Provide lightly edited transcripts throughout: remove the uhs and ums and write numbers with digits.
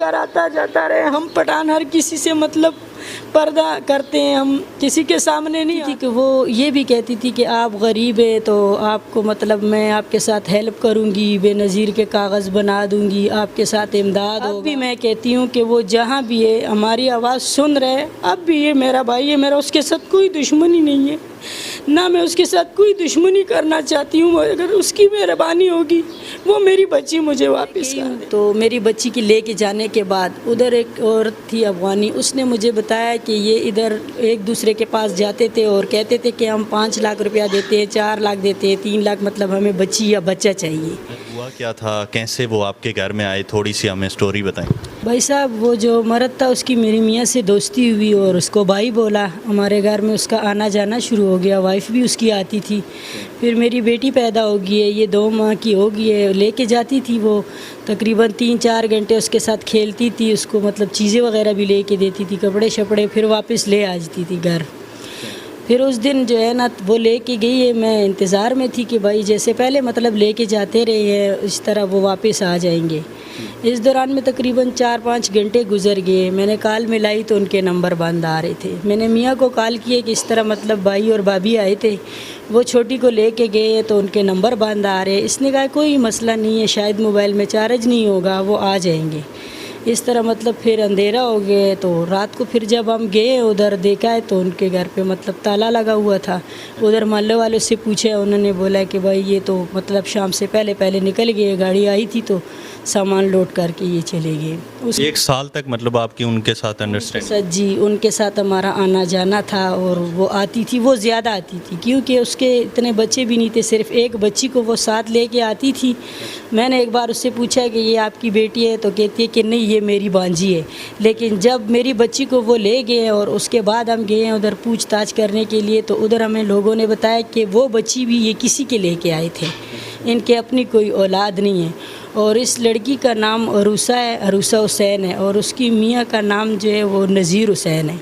कर आता जाता रहे। हम पठान हर किसी से मतलब पर्दा करते हैं, हम किसी के सामने नहीं थी कि वो ये भी कहती थी कि आप गरीब है तो आपको मतलब मैं आपके साथ हेल्प करूंगी, बेनज़ीर के कागज़ बना दूंगी, आपके साथ इमदाद होगा। अब भी मैं कहती हूँ कि वो जहाँ भी है हमारी आवाज़ सुन रहे। अब भी ये मेरा भाई है, मेरा उसके साथ कोई दुश्मनी नहीं है, ना मैं उसके साथ कोई दुश्मनी करना चाहती हूँ। अगर उसकी मेहरबानी होगी वो मेरी बच्ची मुझे वापस कर दे। तो मेरी बच्ची की लेके जाने के बाद उधर एक औरत थी अफगानी, उसने मुझे बताया कि ये इधर एक दूसरे के पास जाते थे और कहते थे कि हम 5 लाख रुपया देते हैं, 4 लाख देते हैं, 3 लाख, मतलब हमें बच्ची या बच्चा चाहिए। हुआ क्या था, कैसे वो आपके घर में आए, थोड़ी सी हमें स्टोरी बताएं। भाई साहब, वो जो मर्द था उसकी मेरी मियाँ से दोस्ती हुई और उसको भाई बोला, हमारे घर में उसका आना जाना शुरू हो गया, वाइफ भी उसकी आती थी। फिर मेरी बेटी पैदा हो गई है, ये 2 माह की हो गई है, लेके जाती थी वो तकरीबन 3-4 घंटे उसके साथ खेलती थी, उसको मतलब चीज़ें वगैरह भी लेके देती थी, कपड़े शपड़े, फिर वापस ले आ जाती थी घर। फिर उस दिन जो है ना वो लेके गई है, मैं इंतज़ार में थी कि भाई जैसे पहले मतलब लेके जाते रहे हैं इस तरह वो वापस आ जाएंगे। इस दौरान में तकरीबन 4-5 घंटे गुजर गए। मैंने कॉल मिलाई तो उनके नंबर बंद आ रहे थे। मैंने मियाँ को कॉल किए कि इस तरह मतलब भाई और भाभी आए थे, वो छोटी को लेके गए तो उनके नंबर बंद आ रहे। इसने कहा कोई मसला नहीं है, शायद मोबाइल में चार्ज नहीं होगा, वो आ जाएंगे। इस तरह मतलब फिर अंधेरा हो गया तो रात को फिर जब हम गए उधर देखा है तो उनके घर पे मतलब ताला लगा हुआ था। उधर मोहल्ले वालों से पूछा, उन्होंने बोला कि भाई ये तो मतलब शाम से पहले निकल गए, गाड़ी आई थी तो सामान लोड करके ये चले गए। 1 साल तक मतलब आपकी उनके साथ अंडरस्टैंडिंग? सर जी, उनके साथ हमारा आना जाना था और वो आती थी, वो ज़्यादा आती थी क्योंकि उसके इतने बच्चे भी नहीं थे, सिर्फ एक बच्ची को वो साथ लेके आती थी। मैंने एक बार उससे पूछा कि ये आपकी बेटी है तो कहती है कि नहीं ये मेरी भांजी है। लेकिन जब मेरी बच्ची को वो ले गए और उसके बाद हम गए उधर पूछताछ करने के लिए तो उधर हमें लोगों ने बताया कि वो बच्ची भी ये किसी के लेके आए थे, इनके अपनी कोई औलाद नहीं है। और इस लड़की का नाम अरूसा है, अरूसा हुसैन है, और उसकी मियाँ का नाम जो है वो नज़ीर हुसैन है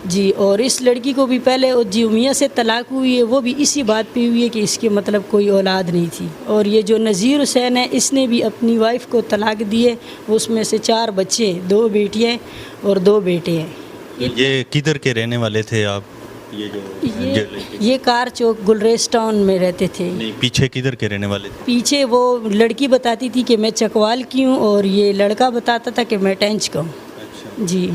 जी। और इस लड़की को भी पहले जो मियाँ से तलाक हुई है वो भी इसी बात पे हुई है कि इसके मतलब कोई औलाद नहीं थी। और ये जो नज़ीर हुसैन है इसने भी अपनी वाइफ को तलाक दी है, उसमें से 4 बच्चे, 2 बेटियाँ और 2 बेटे हैं। ये किधर के रहने वाले थे आप? ये कार चौक गुलरेज टाउन में रहते थे। नहीं, पीछे किधर के रहने वाले थे? पीछे वो लड़की बताती थी कि मैं चकवाल की हूँ और ये लड़का बताता था कि मैं टेंच का हूँ। अच्छा जी।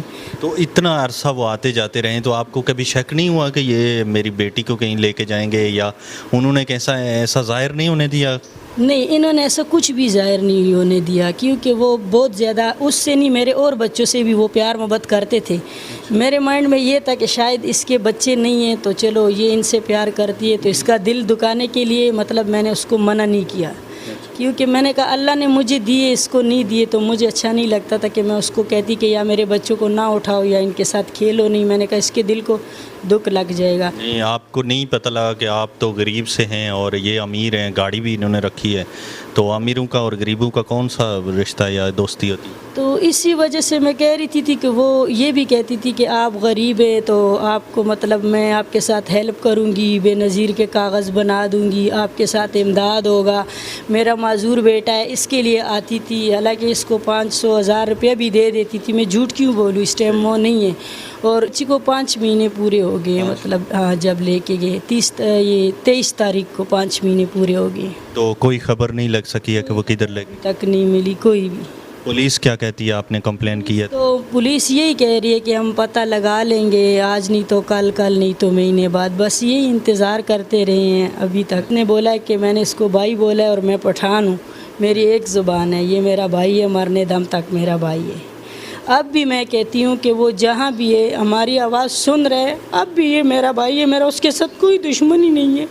तो इतना अरसा वो आते जाते रहे तो आपको कभी शक नहीं हुआ कि ये मेरी बेटी को कहीं लेके जाएंगे, या उन्होंने कैसा ऐसा जाहिर नहीं होने दिया? नहीं, इन्होंने ऐसा कुछ भी जाहिर नहीं होने दिया क्योंकि वो बहुत ज़्यादा उससे नहीं, मेरे और बच्चों से भी वो प्यार मोहब्बत करते थे। मेरे माइंड में ये था कि शायद इसके बच्चे नहीं हैं तो चलो ये इनसे प्यार करती है तो इसका दिल दुखाने के लिए मतलब मैंने उसको मना नहीं किया, क्योंकि मैंने कहा अल्लाह ने मुझे दिए, इसको नहीं दिए तो मुझे अच्छा नहीं लगता था कि मैं उसको कहती कि या मेरे बच्चों को ना उठाओ या इनके साथ खेलो नहीं। मैंने कहा इसके दिल को दुख लग जाएगा। नहीं, आपको नहीं पता लगा कि आप तो गरीब से हैं और ये अमीर हैं, गाड़ी भी इन्होंने रखी है, तो अमीरों का और गरीबों का कौन सा रिश्ता या दोस्ती होती है? तो इसी वजह से मैं कह रही थी कि वो ये भी कहती थी कि आप गरीब है तो आपको मतलब मैं आपके साथ हेल्प करूंगी, बेनज़ीर के कागज़ बना दूंगी, आपके साथ इमदाद होगा, मेरा माजूर बेटा है, इसके लिए आती थी। हालांकि इसको 500-1000 रुपया भी दे देती थी, मैं झूठ क्यों बोलूँ, इस टाइम वो नहीं है। और बच्ची को 5 महीने पूरे हो गए, मतलब हाँ जब लेके गए 23 तारीख को 5 महीने पूरे हो गए। तो कोई खबर नहीं लग सकी है कि वो किधर लगी? तक नहीं मिली कोई भी। पुलिस क्या कहती है, आपने कंप्लेन की है? तो पुलिस यही कह रही है कि हम पता लगा लेंगे, आज नहीं तो कल, कल नहीं तो महीने बाद, बस यही इंतज़ार करते रहे हैं अभी तक। ने बोला है कि मैंने इसको भाई बोला है और मैं पठान हूँ, मेरी एक ज़ुबान है, ये मेरा भाई है, मरने दम तक मेरा भाई है। अब भी मैं कहती हूँ कि वो जहाँ भी है हमारी आवाज़ सुन रहे। अब भी ये मेरा भाई है, मेरा उसके साथ कोई दुश्मनी नहीं है,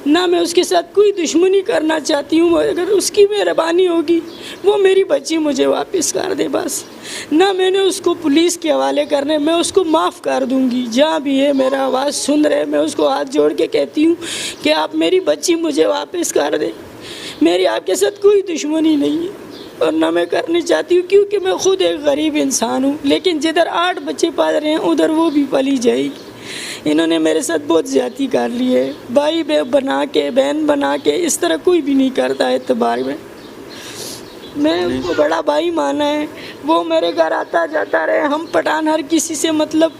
ना मैं उसके साथ कोई दुश्मनी करना चाहती हूँ। अगर उसकी मेहरबानी होगी वो मेरी बच्ची मुझे वापस कर दे बस, ना मैंने उसको पुलिस के हवाले करने, मैं उसको माफ़ कर दूँगी। जहाँ भी है मेरा आवाज़ सुन रहे, मैं उसको हाथ जोड़ के कहती हूँ कि आप मेरी बच्ची मुझे वापस कर दे। मेरी आपके साथ कोई दुश्मनी नहीं है और ना मैं करनी चाहती हूँ क्योंकि मैं खुद एक गरीब इंसान हूँ। लेकिन जिधर 8 बच्चे पाल रहे हैं उधर वो भी पली जाएगी। इन्होंने मेरे साथ बहुत ज़्यादती कर ली है, भाई बना के, बहन बना के, इस तरह कोई भी नहीं करता है एतबार में। میں ان کو بڑا بھائی مانا ہے. وہ میرے گھر آتا جاتا رہے. ہم پٹھان ہر کسی سے مطلب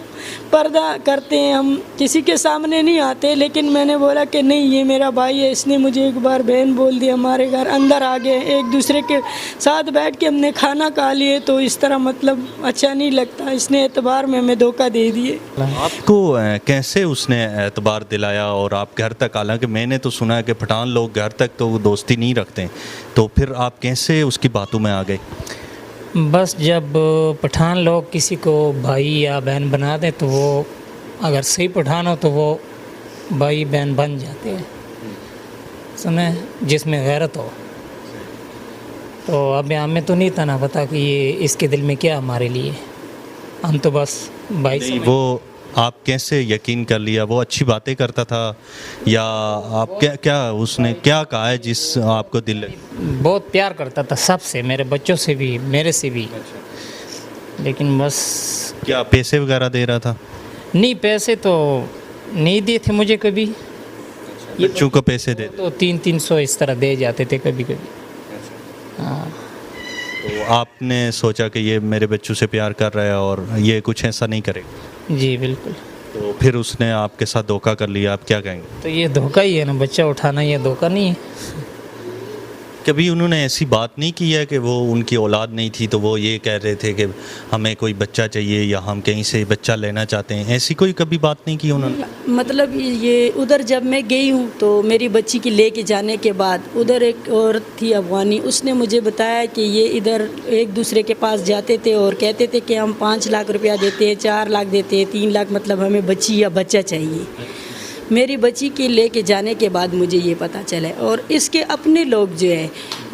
پردہ کرتے ہیں, ہم کسی کے سامنے نہیں آتے, لیکن میں نے بولا کہ نہیں یہ میرا بھائی ہے. اس نے مجھے ایک بار بہن بول دی, ہمارے گھر اندر آ گئے, ایک دوسرے کے ساتھ بیٹھ کے ہم نے کھانا کھا لیے, تو اس طرح مطلب اچھا نہیں لگتا. اس نے اعتبار میں ہمیں دھوکہ دے دیے. آپ کو کیسے اس نے اعتبار دلایا اور آپ گھر تک, حالانکہ میں نے تو سنا ہے کہ پٹھان لوگ گھر تک تو وہ دوستی نہیں رکھتے, تو پھر آپ کیسے اس کی باتوں میں آ گئے؟ بس جب پٹھان لوگ کسی کو بھائی یا بہن بنا دیں تو وہ اگر صحیح پٹھان ہو تو وہ بھائی بہن بن جاتے ہیں, سنیں, جس میں غیرت ہو. تو اب ہمیں تو نہیں تھا نا پتا کہ یہ اس کے دل میں کیا ہمارے لیے, ہم تو بس بھائی نہیں, وہ آپ کیسے یقین کر لیا؟ وہ اچھی باتیں کرتا تھا یا آپ کیا اس نے کیا کہا ہے جس آپ کو دل بہت پیار کرتا تھا سب سے, میرے بچوں سے بھی, میرے سے بھی, لیکن بس کیا پیسے وغیرہ دے رہا تھا؟ نہیں, پیسے تو نہیں دیے تھے مجھے کبھی. بچوں کو پیسے دے تو 300 اس طرح دے جاتے تھے کبھی کبھی. ہاں, تو آپ نے سوچا کہ یہ میرے بچوں سے پیار کر رہا ہے اور یہ کچھ ایسا نہیں کرے گا, جی بالکل. تو پھر اس نے آپ کے ساتھ دھوکہ کر لیا, آپ کیا کہیں گے؟ تو یہ دھوکہ ہی ہے نا, بچہ اٹھانا یہ دھوکہ نہیں ہے. کبھی انہوں نے ایسی بات نہیں کی ہے کہ وہ ان کی اولاد نہیں تھی تو وہ یہ کہہ رہے تھے کہ ہمیں کوئی بچہ چاہیے یا ہم کہیں سے بچہ لینا چاہتے ہیں, ایسی کوئی کبھی بات نہیں کی انہوں نے؟ مطلب یہ ادھر جب میں گئی ہوں تو میری بچی کی لے کے جانے کے بعد ادھر ایک عورت تھی افغانی, اس نے مجھے بتایا کہ یہ ادھر ایک دوسرے کے پاس جاتے تھے اور کہتے تھے کہ ہم 5 لاکھ روپیہ دیتے ہیں, 4 لاکھ دیتے ہیں, 3 لاکھ, مطلب ہمیں بچی یا بچہ چاہیے. میری بچی کے لے کے جانے کے بعد مجھے یہ پتہ چلا. اور اس کے اپنے لوگ جو ہے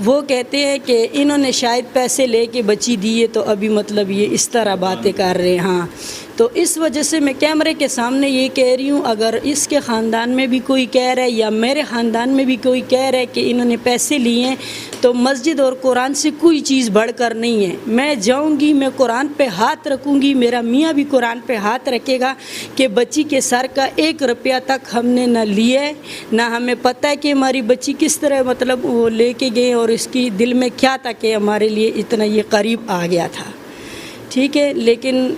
وہ کہتے ہیں کہ انہوں نے شاید پیسے لے کے بچی دی ہے, تو ابھی مطلب یہ اس طرح باتیں کر رہے ہیں. ہاں, تو اس وجہ سے میں کیمرے کے سامنے یہ کہہ رہی ہوں, اگر اس کے خاندان میں بھی کوئی کہہ رہا ہے یا میرے خاندان میں بھی کوئی کہہ رہا ہے کہ انہوں نے پیسے لیے ہیں, تو مسجد اور قرآن سے کوئی چیز بڑھ کر نہیں ہے. میں جاؤں گی, میں قرآن پہ ہاتھ رکھوں گی, میرا میاں بھی قرآن پہ ہاتھ رکھے گا کہ بچی کے سر کا 1 روپیہ تک ہم نے نہ لیا ہے, نہ ہمیں پتہ ہے کہ ہماری بچی کس طرح مطلب وہ لے کے گئے اور اس کی دل میں کیا تھا کہ ہمارے لیے اتنا یہ قریب آ گیا تھا. ٹھیک ہے, لیکن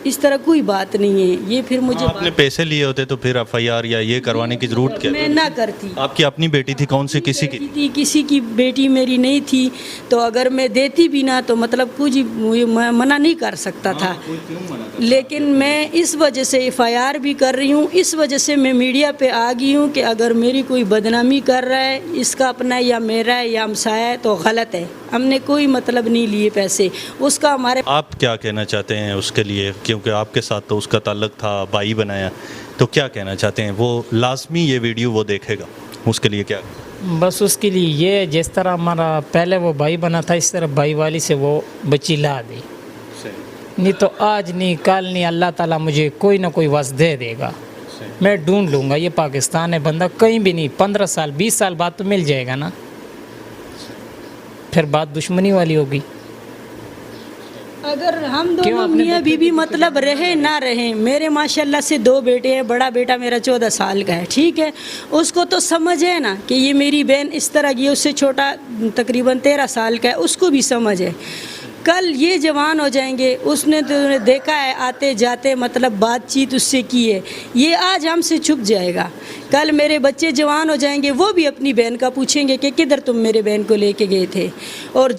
اس طرح کوئی بات نہیں ہے. یہ پھر مجھے آپ نے پیسے لیے ہوتے تو پھر FIR یا یہ کروانے کی ضرورت کیا؟ میں نہ کرتی. آپ کی اپنی بیٹی تھی, کون سی, کسی کی تھی؟ کسی کی بیٹی میری نہیں تھی, تو اگر میں دیتی بھی نہ تو مطلب کچھ منع نہیں کر سکتا تھا. لیکن میں اس وجہ سے FIR بھی کر رہی ہوں, اس وجہ سے میں میڈیا پہ آ گئی ہوں کہ اگر میری کوئی بدنامی کر رہا ہے, اس کا اپنا یا میرا ہے یا ہمسایہ ہے, تو غلط ہے. ہم نے کوئی مطلب نہیں لیے پیسے اس کا. ہمارے آپ کیا کہنا چاہتے ہیں اس کے لیے, کیونکہ آپ کے ساتھ تو اس کا تعلق تھا, بھائی بنایا, تو کیا کہنا چاہتے ہیں؟ وہ لازمی یہ ویڈیو وہ دیکھے گا, اس کے لیے کیا؟ بس اس کے لیے یہ جس طرح ہمارا پہلے وہ بھائی بنا تھا, اس طرح بھائی والی سے وہ بچی لا دی. نہیں تو آج نہیں کل نہیں, اللہ تعالیٰ مجھے کوئی نہ کوئی وقت دے دے گا, میں ڈھونڈ لوں گا. یہ پاکستان ہے, بندہ کہیں بھی نہیں, 15 سال 20 سال بعد تو مل جائے گا نا, پھر بات دشمنی والی ہوگی. اگر ہم دونوں میاں بیوی مطلب رہے نہ رہیں, میرے ماشاءاللہ سے 2 بیٹے ہیں, بڑا بیٹا میرا 14 سال کا ہے. ٹھیک ہے, اس کو تو سمجھ ہے نا کہ یہ میری بہن اس طرح کی, اس سے چھوٹا تقریباً 13 سال کا ہے, اس کو بھی سمجھ ہے. کل یہ جوان ہو جائیں گے, اس نے تو دیکھا ہے آتے جاتے مطلب بات چیت اس سے کی ہے, یہ آج ہم سے چھپ جائے گا. کل میرے بچے جوان ہو جائیں گے, وہ بھی اپنی بہن کا پوچھیں گے کہ کدھر تم میرے بہن کو لے کے گئے تھے. اور